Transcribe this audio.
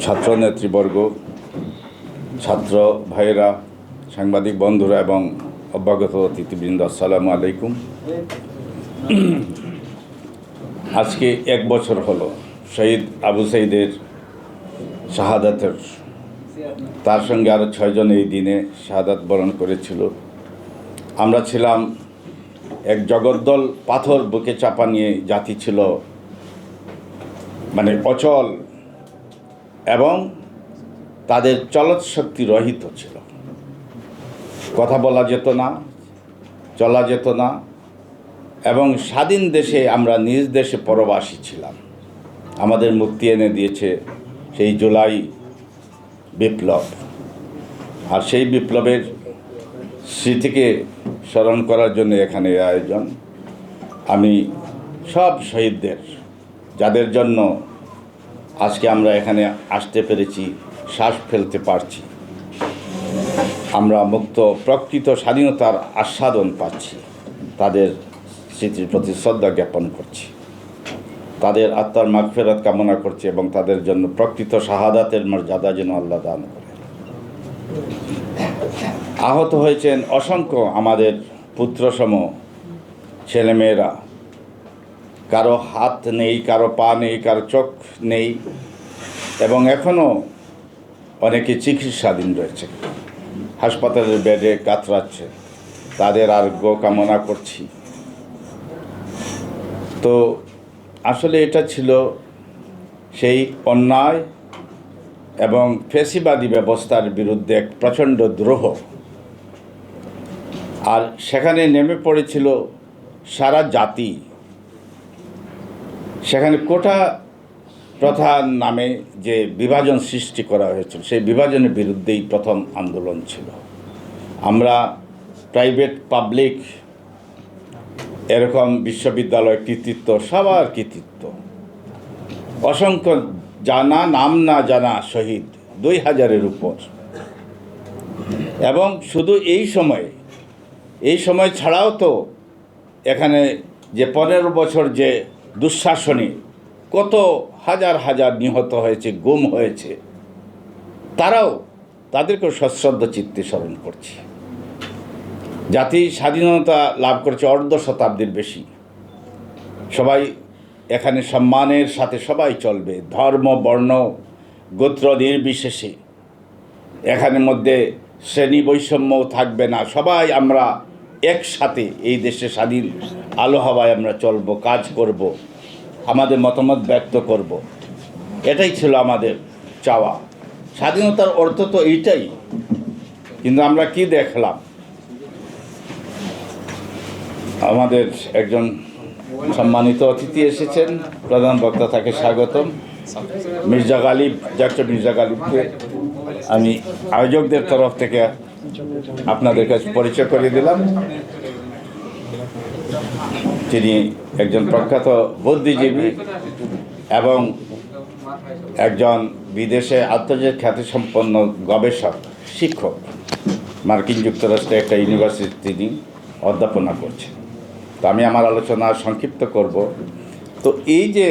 ছাত্র নেতৃবর্গ, ছাত্র ভাইয়েরা, সাংবাদিক বন্ধুরা এবং অভ্যাগত অতিথিবৃন্দ, আসসালামু আলাইকুম। আজকে 1 বছর হলো শহীদ আবু সাঈদের শাহাদাতের। তার সঙ্গে আরও 6 জন এই দিনে শাহাদাত বরণ করেছিল। আমরা ছিলাম এক জগদ্দল পাথর বুকে চাপা নিয়ে, জাতি ছিল অচল এবং তাদের চলৎ শক্তি রহিত ছিল। কথা বলা যেত না, চলা যেত না এবং স্বাধীন দেশে আমরা নিজ দেশে পরবাসী ছিলাম। আমাদের মুক্তি এনে দিয়েছে সেই জুলাই বিপ্লব। আর সেই বিপ্লবের স্মৃতিকে স্মরণ করার জন্য এখানে আয়োজন। আমি সব শহীদদের, যাদের জন্য আজকে আমরা এখানে আসতে পেরেছি, শ্বাস ফেলতে পারছি, আমরা মুক্ত প্রকৃত স্বাধীনতার আস্বাদন পাচ্ছি, তাদের স্মৃতির প্রতি শ্রদ্ধা জ্ঞাপন করছি, তাদের আত্মার মাগফিরাত কামনা করছি এবং তাদের জন্য প্রকৃত শাহাদাতের মর্যাদা যেন আল্লাহ দান করেন। আহত হয়েছেন অসংখ্য আমাদের পুত্রসম ছেলেমেয়েরা। কারো হাত নেই, কারো পা নেই, কারো চোখ নেই এবং এখনও অনেকে চিকিৎসাধীন রয়েছে, হাসপাতালের বেডে কাতরাচ্ছে। তাদের আরোগ্য কামনা করছি। তো আসলে এটা ছিল সেই অন্যায় এবং ফ্যাসিবাদী ব্যবস্থার বিরুদ্ধে এক প্রচণ্ড দ্রোহ। আর সেখানে নেমে পড়েছিল সারা জাতি। সেখানে কোটা প্রথার নামে যে বিভাজন সৃষ্টি করা হয়েছিল, সেই বিভাজনের বিরুদ্ধেই প্রথম আন্দোলন ছিল। আমরা প্রাইভেট, পাবলিক, এরকম বিশ্ববিদ্যালয় কৃতিত্ব, সবার কৃতিত্ব, অসংখ্য জানা নাম না জানা শহীদ 2000-এর উপর। এবং শুধু এই সময় ছাড়াও তো এখানে যে 15 বছর যে দুঃশাসনে কত হাজার হাজার নিহত হয়েছে, গুম হয়েছে, তাদেরকেও সশ্রদ্ধ চিত্তে স্মরণ করছি। জাতি স্বাধীনতা লাভ করেছে অর্ধ শতাব্দীর বেশি। সবাই এখানে সম্মানের সাথে সবাই চলবে, ধর্ম, বর্ণ, গোত্র নির্বিশেষে। এখানের মধ্যে শ্রেণী বৈষম্যও থাকবে না। সবাই আমরা একসাথে এই দেশে স্বাধীন আলো হাওয়ায় আমরা চলব, কাজ করব, আমাদের মতামত ব্যক্ত করব। এটাই ছিল আমাদের চাওয়া। স্বাধীনতার অর্থ তো এইটাই। কিন্তু আমরা কি দেখলাম? আমাদের একজন সম্মানিত অতিথি এসেছেন, প্রধান বক্তা, তাকে স্বাগতম। মির্জা গালিব, ডক্টর মির্জা গালিবকে আমি আয়োজকদের তরফ থেকে আপনাদের কাছে পরিচয় করিয়ে দিলাম। তিনি একজন প্রখ্যাত বুদ্ধিজীবী এবং একজন বিদেশে আন্তর্জাতিক খ্যাতিসম্পন্ন গবেষক, শিক্ষক। মার্কিন যুক্তরাষ্ট্রে একটা ইউনিভার্সিটি তিনি অধ্যাপনা করছেন। তো আমি আমার আলোচনা সংক্ষিপ্ত করব। তো এই যে